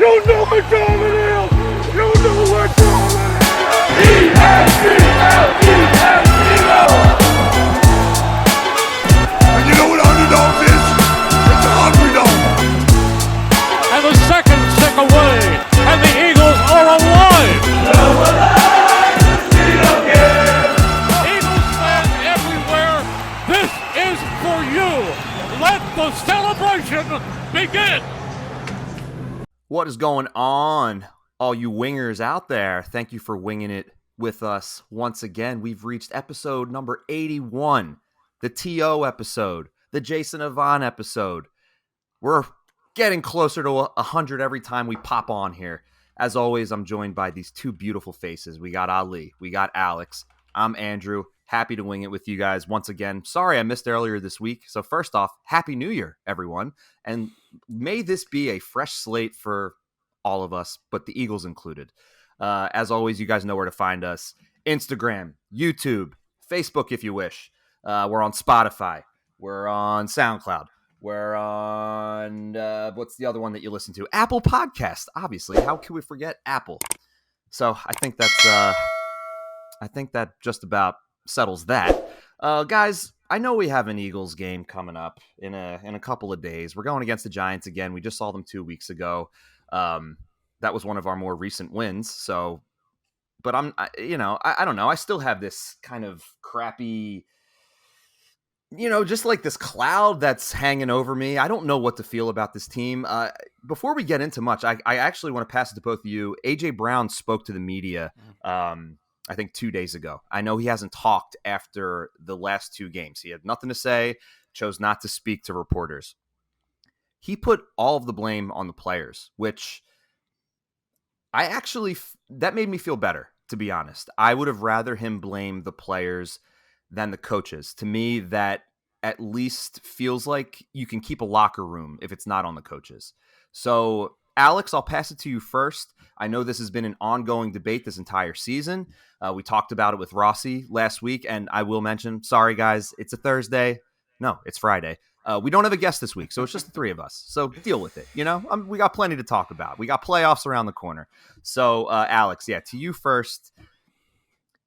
You know what time it is! You know what time it is! E-S-E-L-E-S-E-L! And you know what underdogs is? It's a hungry dog. And the second tick away, and the Eagles are alive! Eagles fans everywhere, this is for you! Let the celebration begin! What is going on, all you wingers out there? Thank you for winging it with us once again. We've reached episode number 81, the TO episode, the Jason Avant episode. We're getting closer to 100 every time we pop on here. As always, I'm joined by these two beautiful faces. We got Ali, we got Aleks. I'm Andrew. Happy to wing it with you guys once again. Sorry I missed earlier this week. So first off, Happy New Year, everyone. And may this be a fresh slate for all of us, but the Eagles included. As always, you guys know where to find us. Instagram, YouTube, Facebook if you wish. We're on Spotify. We're on SoundCloud. We're on, what's the other one that you listen to? Apple Podcast, obviously. How can we forget Apple? So I think that just about settles that. Guys, I know we have an Eagles game coming up in a couple of days. We're going against the Giants again. We just saw them 2 weeks ago. That was one of our more recent wins. So, but I don't know. I still have this kind of crappy, just like this cloud that's hanging over me. I don't know what to feel about this team. Before we get into much, I actually want to pass it to both of you. AJ Brown spoke to the media, I think 2 days ago. I know he hasn't talked after the last two games. He had nothing to say, chose not to speak to reporters. He put all of the blame on the players, which that made me feel better, to be honest. I would have rather him blame the players than the coaches. To me, that at least feels like you can keep a locker room if it's not on the coaches. So, Aleks, I'll pass it to you first. I know this has been an ongoing debate this entire season. We talked about it with Rossi last week, and I will mention, sorry guys, it's a Thursday. No, it's Friday. We don't have a guest this week, so it's just the three of us. So deal with it. We got plenty to talk about. We got playoffs around the corner. So, Aleks, to you first.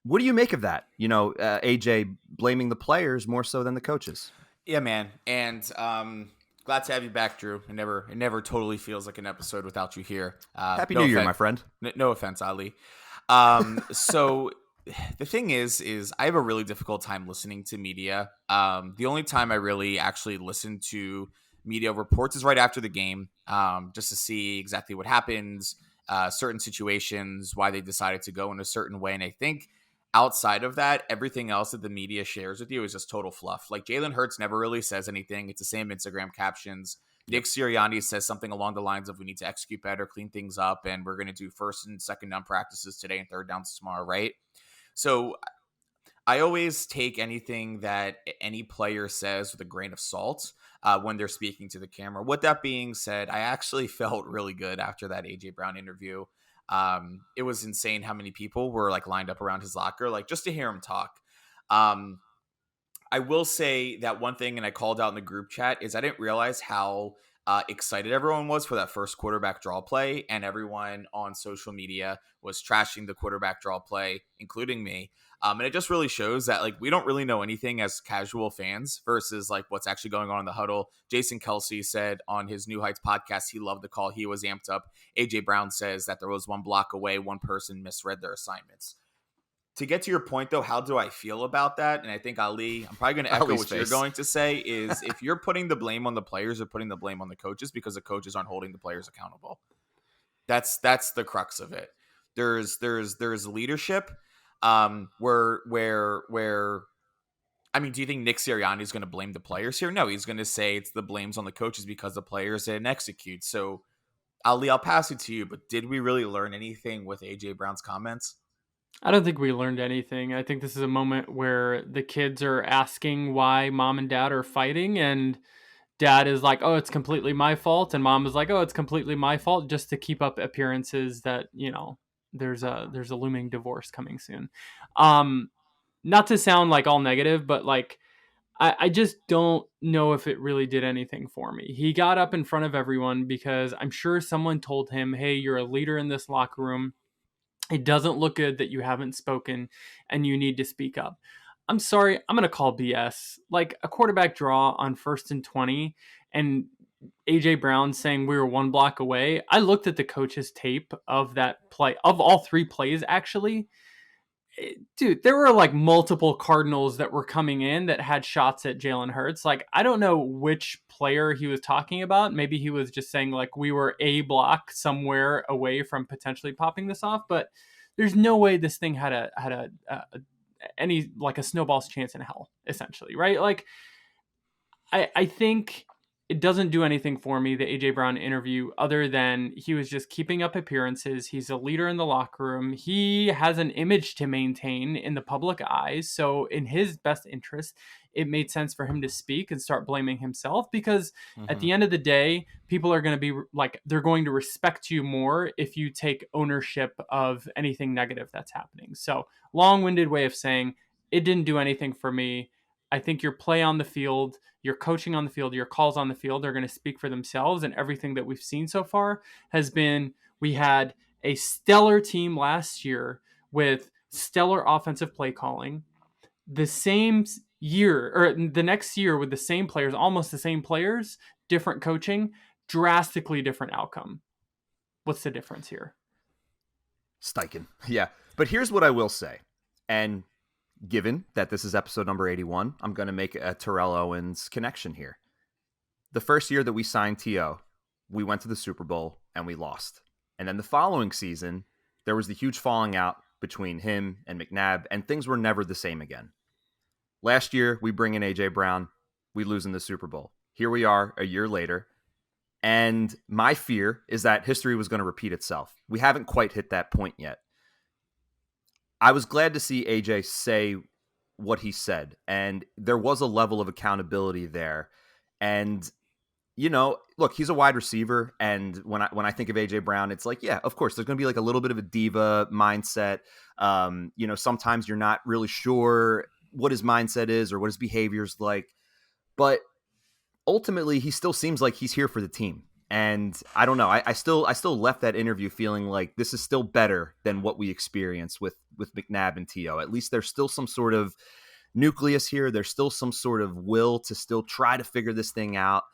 What do you make of that? AJ blaming the players more so than the coaches. Yeah, man. And glad to have you back, Drew. It never totally feels like an episode without you here. Happy New Year, my friend. No offense, Ali. So the thing is I have a really difficult time listening to media. The only time I really actually listen to media reports is right after the game, just to see exactly what happens, certain situations, why they decided to go in a certain way. And I think outside of that, everything else that the media shares with you is just total fluff. Like Jalen Hurts never really says anything. It's the same Instagram captions. Nick Sirianni says something along the lines of we need to execute better, clean things up, and we're going to do first and second down practices today and third downs tomorrow, right? So I always take anything that any player says with a grain of salt when they're speaking to the camera. With that being said, I actually felt really good after that AJ Brown interview. It was insane how many people were lined up around his locker, just to hear him talk. I will say that one thing, and I called out in the group chat, is I didn't realize how excited everyone was for that first quarterback draw play, and everyone on social media was trashing the quarterback draw play, including me. And it just really shows that we don't really know anything as casual fans versus what's actually going on in the huddle. Jason Kelsey said on his New Heights podcast he loved the call. He was amped up. AJ Brown says that there was one block away, one person misread their assignments. To get to your point, though, how do I feel about that? And I think, Ali, I'm probably going to echo what you're going to say, is if you're putting the blame on the players or putting the blame on the coaches because the coaches aren't holding the players accountable. That's the crux of it. There's leadership where I mean, do you think Nick Sirianni is going to blame the players here? No, he's going to say it's the blame's on the coaches because the players didn't execute. So, Ali, I'll pass it to you, but did we really learn anything with AJ Brown's comments? I don't think we learned anything. I think this is a moment where the kids are asking why mom and dad are fighting, and dad is like, oh, it's completely my fault. And mom is like, oh, it's completely my fault, just to keep up appearances that, there's a looming divorce coming soon. Not to sound all negative, but I just don't know if it really did anything for me. He got up in front of everyone because I'm sure someone told him, hey, you're a leader in this locker room. It doesn't look good that you haven't spoken and you need to speak up. I'm sorry, I'm going to call BS. Like a quarterback draw on 1st and 20 and AJ Brown saying we were one block away. I looked at the coach's tape of that play, of all 3 plays actually. Dude, there were like multiple Cardinals that were coming in that had shots at Jalen Hurts. Like, I don't know which player he was talking about. Maybe he was just saying like we were a block somewhere away from potentially popping this off, but there's no way this thing had a any like a snowball's chance in hell, essentially, right? Like, I think it doesn't do anything for me, the AJ Brown interview, other than he was just keeping up appearances. He's a leader in the locker room. He has an image to maintain in the public eyes. So in his best interest, it made sense for him to speak and start blaming himself, because at the end of the day, people are going to be like, they're going to respect you more if you take ownership of anything negative that's happening. So long-winded way of saying it didn't do anything for me. I think your play on the field, your coaching on the field, your calls on the field are going to speak for themselves. And everything that we've seen so far has been, we had a stellar team last year with stellar offensive play calling. The same year, or the next year with the same players, almost the same players, different coaching, drastically different outcome. What's the difference here? Steichen. Yeah. But here's what I will say. And given that this is episode number 81, I'm going to make a Terrell Owens connection here. The first year that we signed T.O., we went to the Super Bowl and we lost. And then the following season, there was the huge falling out between him and McNabb, and things were never the same again. Last year, we bring in A.J. Brown. We lose in the Super Bowl. Here we are a year later. And my fear is that history was going to repeat itself. We haven't quite hit that point yet. I was glad to see AJ say what he said, and there was a level of accountability there. And, you know, look, he's a wide receiver, and when I think of AJ Brown, it's like, yeah, of course, there's going to be like a little bit of a diva mindset. You know, sometimes you're not really sure what his mindset is or what his behavior's like, but ultimately, he still seems like he's here for the team. And I don't know. I still left that interview feeling like this is still better than what we experienced with McNabb and T.O. At least there's still some sort of nucleus here. There's still some sort of will to still try to figure this thing out.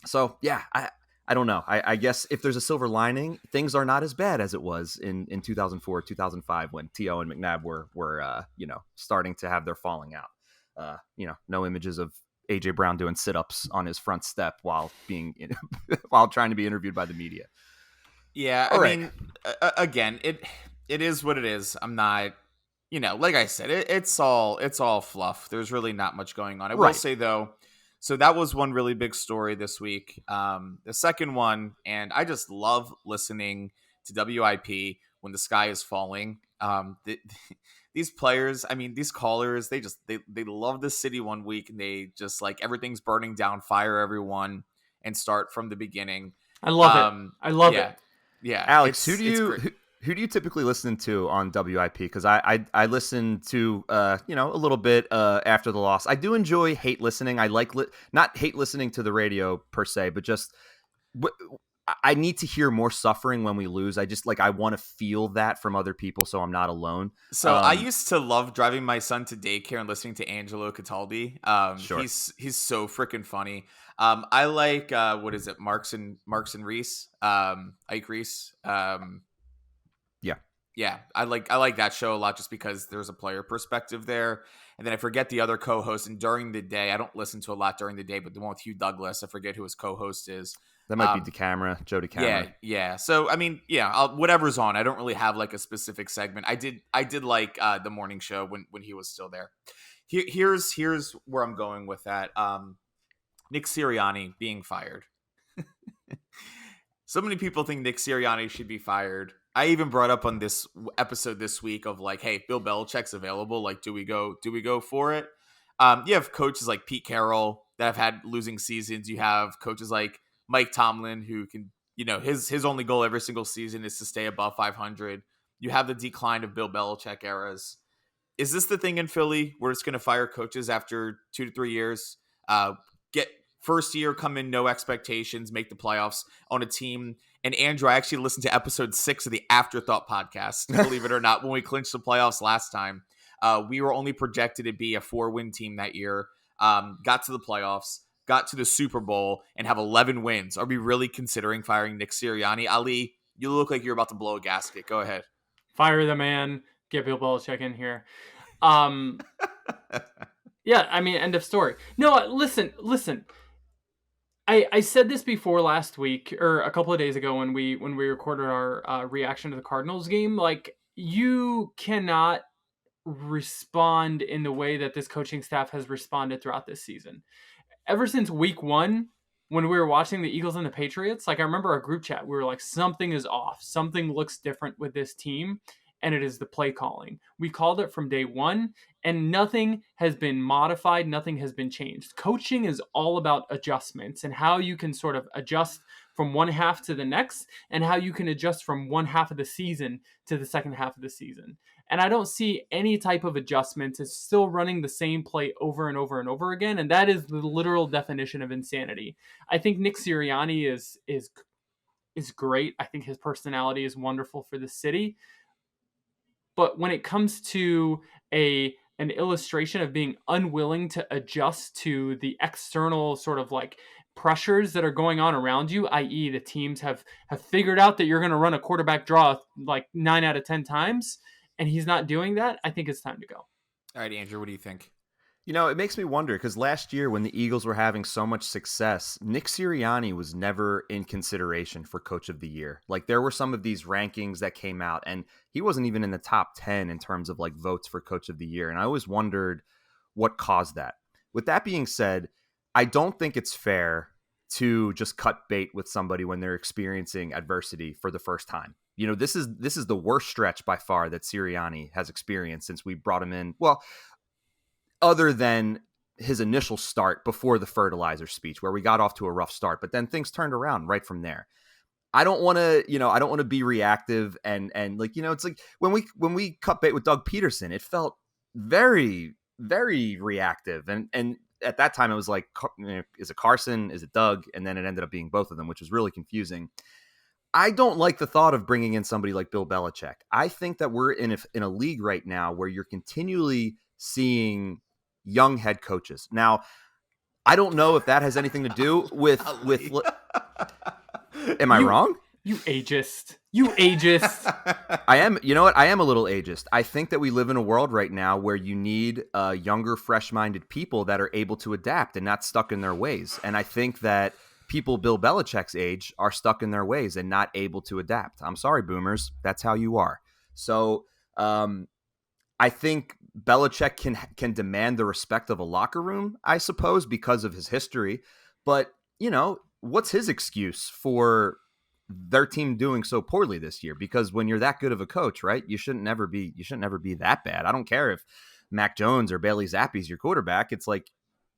So yeah, I don't know. I guess if there's a silver lining, things are not as bad as it was in 2004, 2005 when T.O. and McNabb were you know, starting to have their falling out. You know, no images of AJ Brown doing sit-ups on his front step while being while trying to be interviewed by the media. Yeah, I mean, again, it is what it is. I'm not, you know, like I said, it's all fluff. There's really not much going on. I will say though, so that was one really big story this week. The second one, and I just love listening to WIP when the sky is falling. These players, I mean, these callers, they love the city one week, and they just like everything's burning down, fire everyone, and start from the beginning. I love it. I love it. Yeah, Alex, who do you typically listen to on WIP? Because I listen to you know, a little bit after the loss. I do enjoy hate listening. I like not hate listening to the radio per se, but just I need to hear more suffering when we lose. I just I want to feel that from other people, so I'm not alone. So I used to love driving my son to daycare and listening to Angelo Cataldi. Sure. He's so freaking funny. I like what is it, Marks and Reese, Ike Reese. Yeah, I like that show a lot just because there's a player perspective there. And then I forget the other co-host. And during the day, I don't listen to a lot during the day, but the one with Hugh Douglas, I forget who his co-host is. That might be Joe DeCamera. Yeah. So I mean, yeah, whatever's on. I don't really have like a specific segment. I did like the morning show when he was still there. Here's where I'm going with that. Nick Sirianni being fired. So many people think Nick Sirianni should be fired. I even brought up on this episode this week of like, hey, Bill Belichick's available. Like, do we go for it? You have coaches like Pete Carroll that have had losing seasons. You have coaches like Mike Tomlin, who can, you know, his only goal every single season is to stay above 500. You have the decline of Bill Belichick eras. is this the thing in Philly where it's going to fire coaches after 2 to 3 years? Get first year, come in, no expectations, make the playoffs on a team. And Andrew, I actually listened to episode 6 of the Afterthought podcast, believe it or not, when we clinched the playoffs last time. We were only projected to be a 4-win team that year. Got to the playoffs, got to the Super Bowl, and have 11 wins. Are we really considering firing Nick Sirianni? Ali, you look like you're about to blow a gasket. Go ahead. Fire the man. Get Bill Belichick in here. Yeah, I mean, end of story. No, listen. I said this before last week or a couple of days ago when we recorded our reaction to the Cardinals game. Like, you cannot respond in the way that this coaching staff has responded throughout this season. Ever since week 1, when we were watching the Eagles and the Patriots, like, I remember our group chat, we were like, something is off. Something looks different with this team. And it is the play calling. We called it from day 1, and nothing has been modified. Nothing has been changed. Coaching is all about adjustments and how you can sort of adjust from one half to the next, and how you can adjust from one half of the season to the second half of the season. And I don't see any type of adjustments. It's still running the same play over and over and over again. And that is the literal definition of insanity. I think Nick Sirianni is great. I think his personality is wonderful for the city. But when it comes to an illustration of being unwilling to adjust to the external sort of like pressures that are going on around you, i.e. the teams have figured out that you're going to run a quarterback draw like 9 out of 10 times, and he's not doing that, I think it's time to go. All right, Andrew, what do you think? You know, it makes me wonder, because last year when the Eagles were having so much success, Nick Sirianni was never in consideration for Coach of the Year. Like, there were some of these rankings that came out, and he wasn't even in the top 10 in terms of like votes for Coach of the Year. And I always wondered what caused that. With that being said, I don't think it's fair to just cut bait with somebody when they're experiencing adversity for the first time. You know, this is the worst stretch by far that Sirianni has experienced since we brought him in. Well, other than his initial start before the fertilizer speech, where we got off to a rough start, but then things turned around right from there. I don't want to be reactive and like, you know, it's like when we cut bait with Doug Peterson, it felt very, very reactive. And at that time it was like, is it Carson? Is it Doug? And then it ended up being both of them, which was really confusing. I don't like the thought of bringing in somebody like Bill Belichick. I think that we're in a league right now where you're continually seeing young head coaches. Now, I don't know if that has anything to do with am I wrong? You ageist. I am. You know what? I am a little ageist. I think that we live in a world right now where you need younger, fresh-minded people that are able to adapt and not stuck in their ways. And I think that people Bill Belichick's age are stuck in their ways and not able to adapt. I'm sorry, boomers. That's how you are. So I think Belichick can demand the respect of a locker room, I suppose, because of his history. But, you know, what's his excuse for their team doing so poorly this year? Because when you're that good of a coach, right, you shouldn't never be that bad. I don't care if Mac Jones or Bailey Zappi's your quarterback. It's like,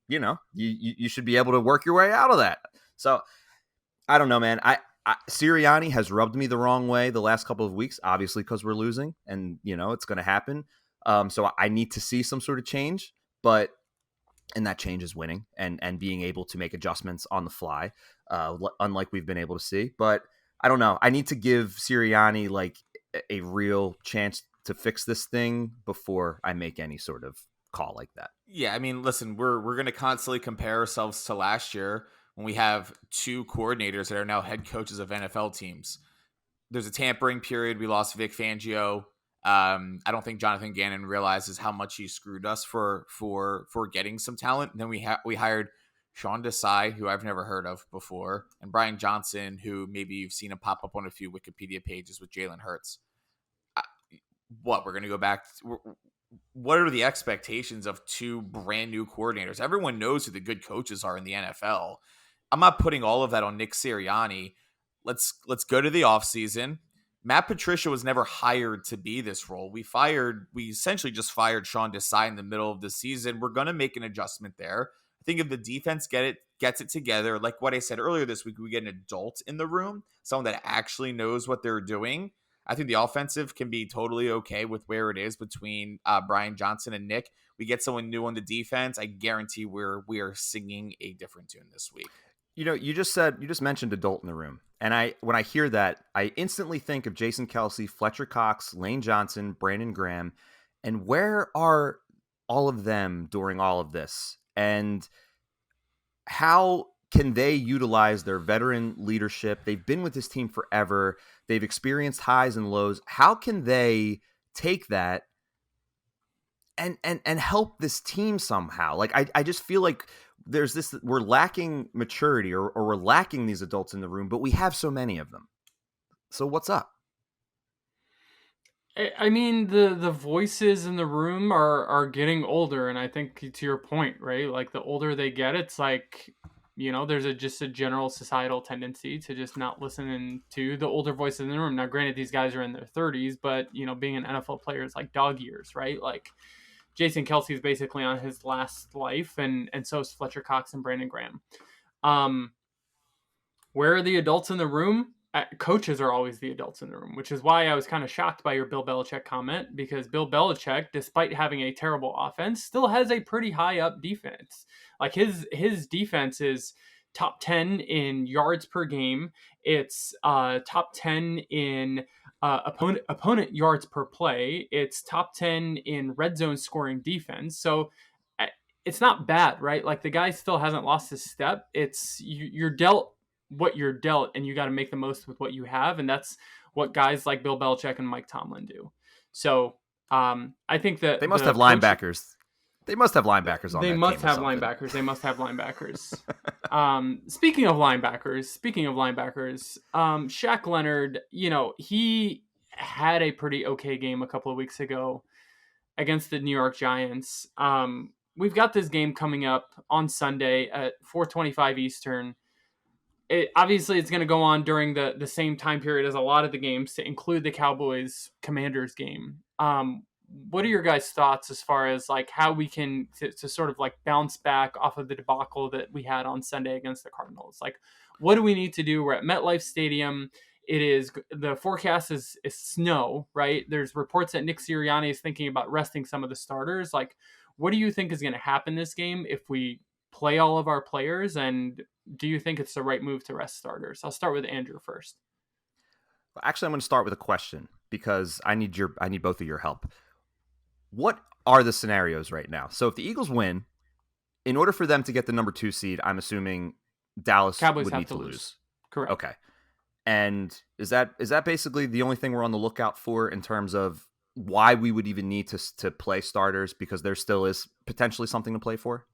you know, you should be able to work your way out of that. So I don't know, man. Sirianni has rubbed me the wrong way the last couple of weeks, obviously, because we're losing, and, you know, it's going to happen. So I need to see some sort of change, and that change is winning and being able to make adjustments on the fly, unlike we've been able to see. But I don't know. I need to give Sirianni like a real chance to fix this thing before I make any sort of call like that. Yeah, I mean, listen, we're going to constantly compare ourselves to last year when we have 2 coordinators that are now head coaches of NFL teams. There's a tampering period. We lost Vic Fangio. I don't think Jonathan Gannon realizes how much he screwed us for getting some talent. And then we hired Sean Desai, who I've never heard of before, and Brian Johnson, who maybe you've seen him pop up on a few Wikipedia pages with Jalen Hurts. We're going to go back? What are the expectations of 2 brand new coordinators? Everyone knows who the good coaches are in the NFL. I'm not putting all of that on Nick Sirianni. Let's go to the offseason. Matt Patricia was never hired to be this role. We essentially just fired Sean Desai in the middle of the season. We're going to make an adjustment there. I think if the defense gets it together, like what I said earlier this week, we get an adult in the room, someone that actually knows what they're doing. I think the offensive can be totally okay with where it is between Brian Johnson and Nick. We get someone new on the defense. I guarantee we are singing a different tune this week. You just mentioned adult in the room. And when I hear that, I instantly think of Jason Kelsey, Fletcher Cox, Lane Johnson, Brandon Graham. And where are all of them during all of this? And how can they utilize their veteran leadership? They've been with this team forever. They've experienced highs and lows. How can they take that and help this team somehow? Like, I just feel like we're lacking maturity or we're lacking these adults in the room, but we have so many of them. So what's up? I mean, the voices in the room are getting older, and I think to your point, right? Like the older they get, it's like, there's just a general societal tendency to just not listen to the older voices in the room. Now, granted, these guys are in their 30s, but being an NFL player is like dog years, right? Like Jason Kelsey is basically on his last life, and so is Fletcher Cox and Brandon Graham. Where are the adults in the room? Coaches are always the adults in the room, which is why I was kind of shocked by your Bill Belichick comment, because Bill Belichick, despite having a terrible offense, still has a pretty high up defense. Like his defense is top 10 in yards per game. It's top 10 in opponent yards per play. It's top 10 in red zone scoring defense. So it's not bad, right? Like the guy still hasn't lost his step. It's you're dealt what you're dealt, and you got to make the most with what you have, and that's what guys like Bill Belichick and Mike Tomlin do. So I think that they must have linebackers. They must have linebackers on that team. They must have linebackers. Speaking of linebackers, Shaq Leonard, he had a pretty okay game a couple of weeks ago against the New York Giants. We've got this game coming up on Sunday at 4:25 Eastern. Obviously, it's going to go on during the same time period as a lot of the games, to include the Cowboys-Commanders game. What are your guys' thoughts as far as like how we can to sort of like bounce back off of the debacle that we had on Sunday against the Cardinals? Like, what do we need to do? We're at MetLife Stadium. The forecast is snow, right? There's reports that Nick Sirianni is thinking about resting some of the starters. Like, what do you think is going to happen this game if we play all of our players, and do you think it's the right move to rest starters? I'll start with Andrew first. Actually, I'm going to start with a question because I need both of your help. What are the scenarios right now? So if the Eagles win, in order for them to get the number 2 seed, I'm assuming Dallas Cowboys would have need to to lose. Correct. Okay. And is that basically the only thing we're on the lookout for in terms of why we would even need to play starters, because there still is potentially something to play for?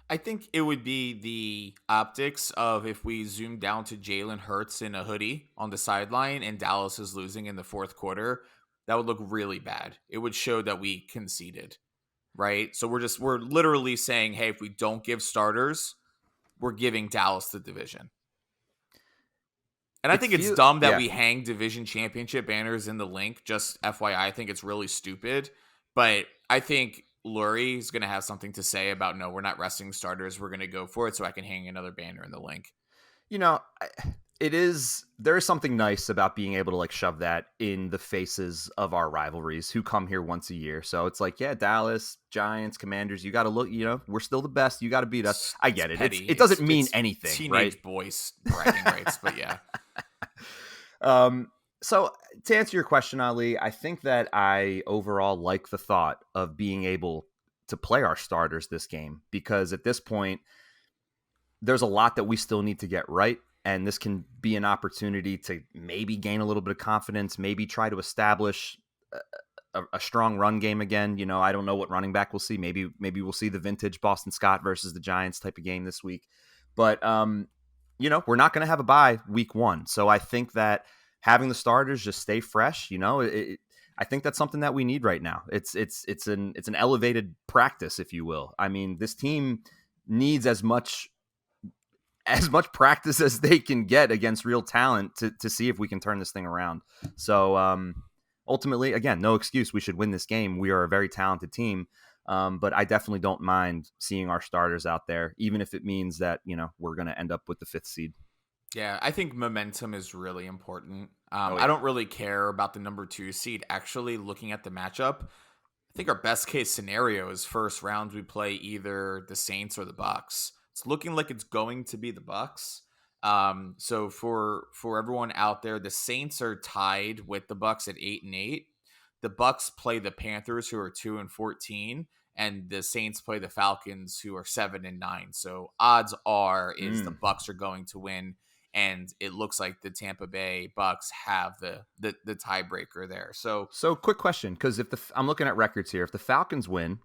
I think it would be the optics of if we zoom down to Jalen Hurts in a hoodie on the sideline and Dallas is losing in the fourth quarter. That would look really bad. It would show that we conceded, right? So we're literally saying, hey, if we don't give starters, we're giving Dallas the division. And I think it's dumb that we hang division championship banners in the link. Just FYI, I think it's really stupid. But I think Lurie is going to have something to say about, no, we're not resting starters. We're going to go for it so I can hang another banner in the link. There is something nice about being able to like shove that in the faces of our rivalries who come here once a year. So it's like, yeah, Dallas, Giants, Commanders, you got to look, we're still the best. You got to beat us. I get it. It doesn't mean anything, teenage right? Boys bragging rights, but yeah. So to answer your question, Ali, I think that I overall like the thought of being able to play our starters this game, because at this point, there's a lot that we still need to get right. And this can be an opportunity to maybe gain a little bit of confidence, maybe try to establish a strong run game again. I don't know what running back we'll see. Maybe we'll see the vintage Boston Scott versus the Giants type of game this week. But, we're not going to have a bye week 1. So I think that having the starters just stay fresh, I think that's something that we need right now. It's an elevated practice, if you will. I mean, this team needs as much practice as they can get against real talent to see if we can turn this thing around. So ultimately, again, no excuse. We should win this game. We are a very talented team. But I definitely don't mind seeing our starters out there, even if it means that, we're going to end up with the 5th seed. Yeah, I think momentum is really important. Yeah. I don't really care about the number 2 seed. Actually, looking at the matchup, I think our best case scenario is first round we play either the Saints or the Bucks. It's looking like it's going to be the Bucks. So for everyone out there, the Saints are tied with the Bucks at 8-8. The Bucks play the Panthers, who are 2-14, and the Saints play the Falcons, who are 7-9. So odds are the Bucks are going to win, and it looks like the Tampa Bay Bucks have the tiebreaker there. So quick question, because I'm looking at records here. If the Falcons win,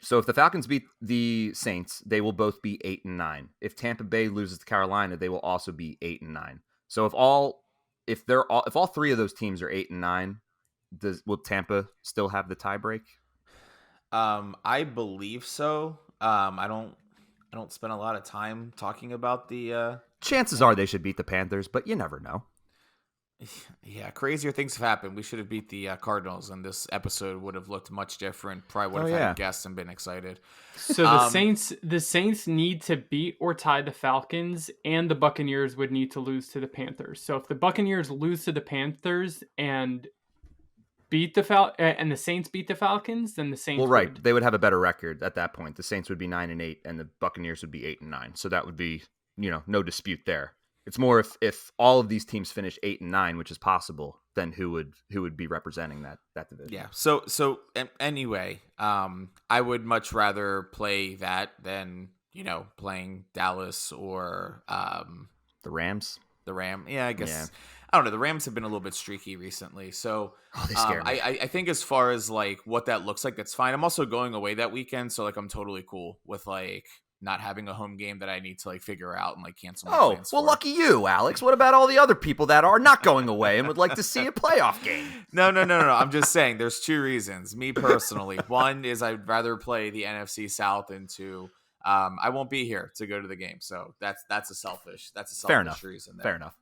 so if the Falcons beat the Saints, they will both be 8-9. If Tampa Bay loses to Carolina, they will also be 8-9. So if all 3 of those teams are 8-9, will Tampa still have the tiebreak? I believe so. I don't spend a lot of time talking about the. Chances are they should beat the Panthers, but you never know. Yeah, crazier things have happened. We should have beat the Cardinals, and this episode would have looked much different. Probably would have had guests and been excited. So the Saints need to beat or tie the Falcons, and the Buccaneers would need to lose to the Panthers. So if the Buccaneers lose to the Panthers and beat and the Saints beat the Falcons, then the Saints. Well, right, they would have a better record at that point. The Saints would be 9-8, and the Buccaneers would be 8-9. So that would be, no dispute there. It's more if all of these teams finish 8-9, which is possible, then who would be representing that division? Yeah. So anyway, I would much rather play that than playing Dallas or the Rams. Yeah, I guess. Yeah. I don't know. The Rams have been a little bit streaky recently, so they scare me. I think as far as like what that looks like, that's fine. I'm also going away that weekend, so like I'm totally cool with like not having a home game that I need to like figure out and like cancel my plans for. Lucky you, Aleks. What about all the other people that are not going away and would like to see a playoff game? No. I'm just saying there's 2 reasons. Me personally, one is I'd rather play the NFC South, and 2, I won't be here to go to the game. So that's a selfish reason there. Fair enough.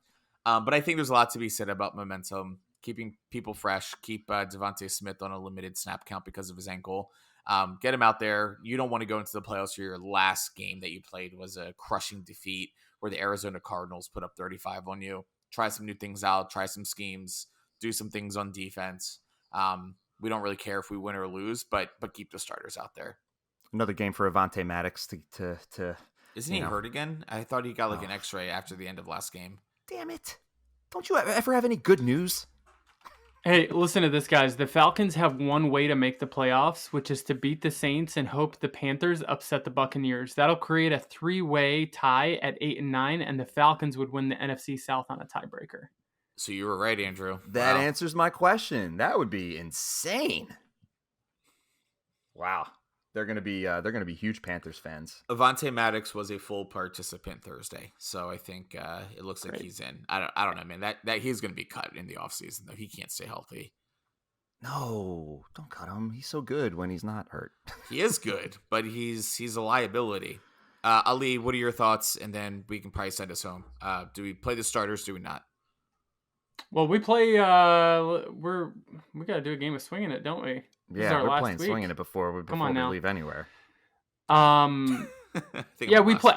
But I think there's a lot to be said about momentum, keeping people fresh, keep Devontae Smith on a limited snap count because of his ankle. Get him out there. You don't want to go into the playoffs where your last game that you played was a crushing defeat where the Arizona Cardinals put up 35 on you. Try some new things out, try some schemes, do some things on defense. We don't really care if we win or lose, but keep the starters out there. Another game for Avonte Maddox to Isn't he hurt again? I thought he got like an x-ray after the end of last game. Damn it. Don't you ever have any good news? Hey, listen to this, guys. The Falcons have one way to make the playoffs, which is to beat the Saints and hope the Panthers upset the Buccaneers. That'll create a 3-way tie at 8-9, and the Falcons would win the NFC South on a tiebreaker. So you were right, Andrew. That answers my question. That would be insane. Wow. They're gonna be huge Panthers fans. Avonte Maddox was a full participant Thursday, so I think it looks like he's in. I don't know, man. That he's gonna be cut in the offseason, though. He can't stay healthy. No, don't cut him. He's so good when he's not hurt. He is good, but he's a liability. Ali, what are your thoughts? And then we can probably send us home. Do we play the starters? Do we not? Well, we play. We gotta do a game of Swingin It, don't we? Yeah, we're playing Swingin It before we leave anywhere. Yeah, we play.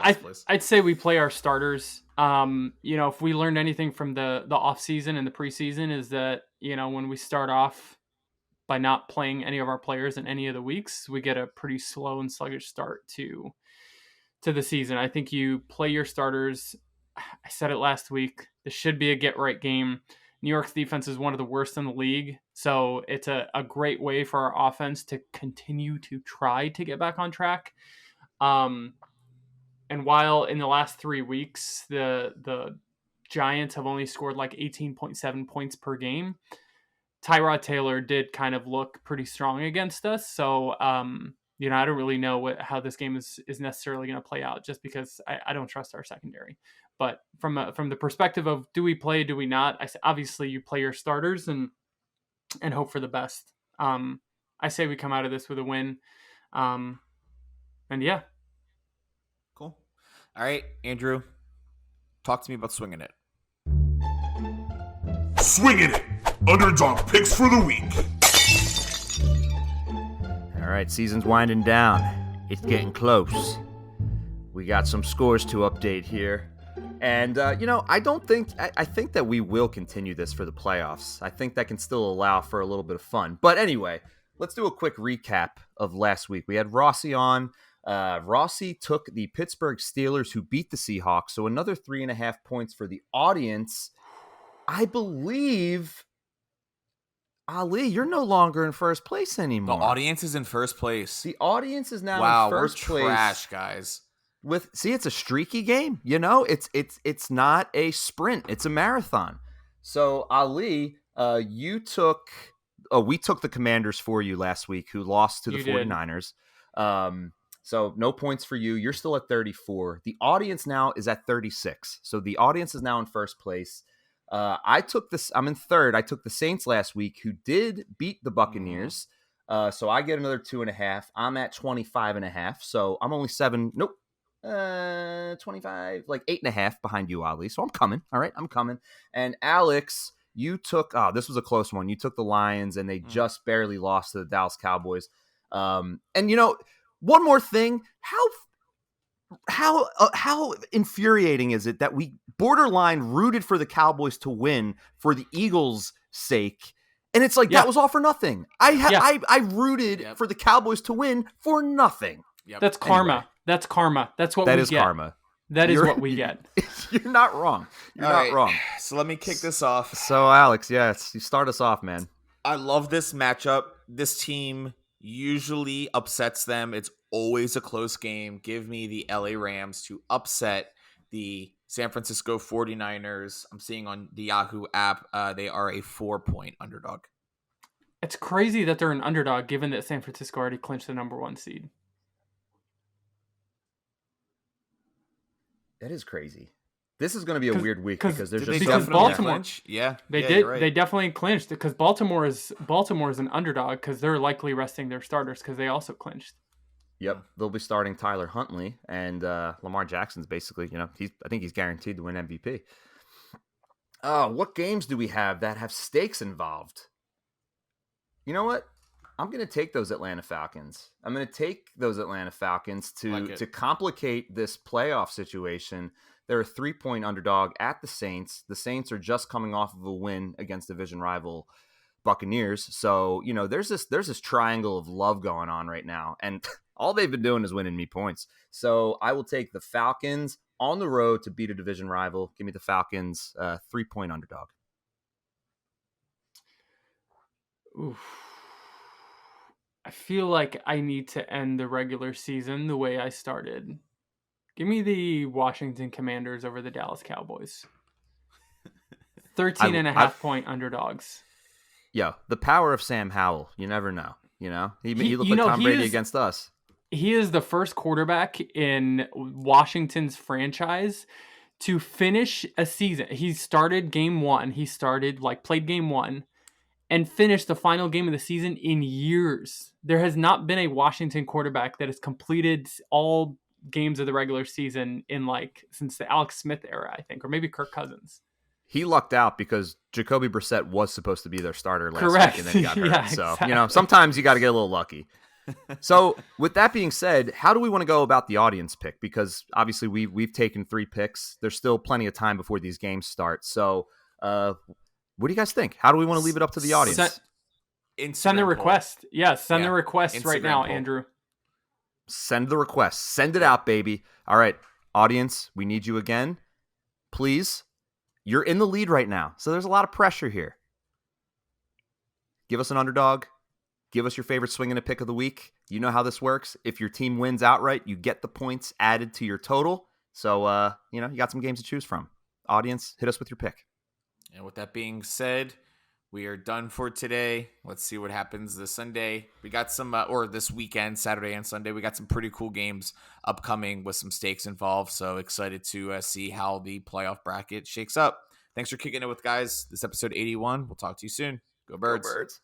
I'd say we play our starters. If we learned anything from the off season and the preseason is that when we start off by not playing any of our players in any of the weeks, we get a pretty slow and sluggish start to the season. I think you play your starters. I said it last week. This should be a get right game. New York's defense is one of the worst in the league, so it's a great way for our offense to continue to try to get back on track. And while in the last 3 weeks, the Giants have only scored like 18.7 points per game, Tyrod Taylor did kind of look pretty strong against us. So, I don't really know how this game is necessarily going to play out just because I don't trust our secondary. But from the perspective of do we play, do we not? Obviously, you play your starters and hope for the best. I say we come out of this with a win. And yeah. Cool. All right, Andrew, talk to me about Swingin It. Swingin It, underdog picks for the week. All right, season's winding down. It's getting close. We got some scores to update here. And, I think that we will continue this for the playoffs. I think that can still allow for a little bit of fun. But anyway, let's do a quick recap of last week. We had Rossi on. Rossi took the Pittsburgh Steelers, who beat the Seahawks. So another 3.5 points for the audience. I believe, Ali, you're no longer in first place anymore. The audience is in first place. The audience is now in first place. Wow, we're trash, guys. It's a streaky game. It's not a sprint. It's a marathon. So Ali, we took the Commanders for you last week, who lost to the 49ers. So no points for you. You're still at 34. The audience now is at 36. So the audience is now in first place. I'm in third. I took the Saints last week, who did beat the Buccaneers. So I get another 2.5. I'm at 25.5. So I'm only 25, like 8.5 behind you, Ali. So I'm coming. All right, I'm coming. And Aleks, you took. Oh, this was a close one. You took the Lions, and they just barely lost to the Dallas Cowboys. And one more thing, how infuriating is it that we borderline rooted for the Cowboys to win for the Eagles' sake, and it's like that was all for nothing. I rooted for the Cowboys to win for nothing. Yep. That's karma. Anyway. That's karma. That's what that we is get. karma. That is what we get. You're not wrong. You're All not right. wrong. So let me kick this off. So Aleks, yes, you start us off, man. I love this matchup. This team usually upsets them. It's always a close game. Give me the LA Rams to upset the San Francisco 49ers. I'm seeing on the Yahoo app, they are a 4-point underdog. It's crazy that they're an underdog, given that San Francisco already clinched the number 1 seed. That is crazy. This is going to be a weird week because there's just because Baltimore, clinch? Yeah, they yeah, did. Right. They definitely clinched because Baltimore is an underdog because they're likely resting their starters because they also clinched. Yep, they'll be starting Tyler Huntley, and Lamar Jackson's basically, I think he's guaranteed to win MVP. What games do we have that have stakes involved? You know what? I'm going to take those Atlanta Falcons. I'm going to take those Atlanta Falcons to complicate this playoff situation. They're a 3-point underdog at the Saints. The Saints are just coming off of a win against division rival Buccaneers. So, there's this triangle of love going on right now. And all they've been doing is winning me points. So I will take the Falcons on the road to beat a division rival. Give me the Falcons, 3-point underdog. Oof. I feel like I need to end the regular season the way I started. Give me the Washington Commanders over the Dallas Cowboys. 13.5 point underdogs. Yeah, the power of Sam Howell. You never know. He looked like Tom Brady against us. He is the first quarterback in Washington's franchise to finish a season. He started game 1. He played game 1 and finished the final game of the season in years. There has not been a Washington quarterback that has completed all games of the regular season since the Aleks Smith era, I think, or maybe Kirk Cousins. He lucked out because Jacoby Brissett was supposed to be their starter last Correct. week, and then he got hurt. So, exactly. Sometimes you got to get a little lucky. So, with that being said, how do we want to go about the audience pick? Because obviously we've taken 3 picks. There's still plenty of time before these games start. So, what do you guys think? How do we want to leave it up to the audience? Send the request. Yes, send the request right now, poll. Andrew. Send the request. Send it out, baby. All right, audience, we need you again. Please, you're in the lead right now, so there's a lot of pressure here. Give us an underdog. Give us your favorite Swingin' It pick of the week. You know how this works. If your team wins outright, you get the points added to your total. So, you got some games to choose from. Audience, hit us with your pick. And with that being said, we are done for today. Let's see what happens this Sunday. We got some, or this weekend, Saturday and Sunday. We got some pretty cool games upcoming with some stakes involved. So excited to see how the playoff bracket shakes up. Thanks for kicking it with guys. This episode 81. We'll talk to you soon. Go Birds. Go Birds.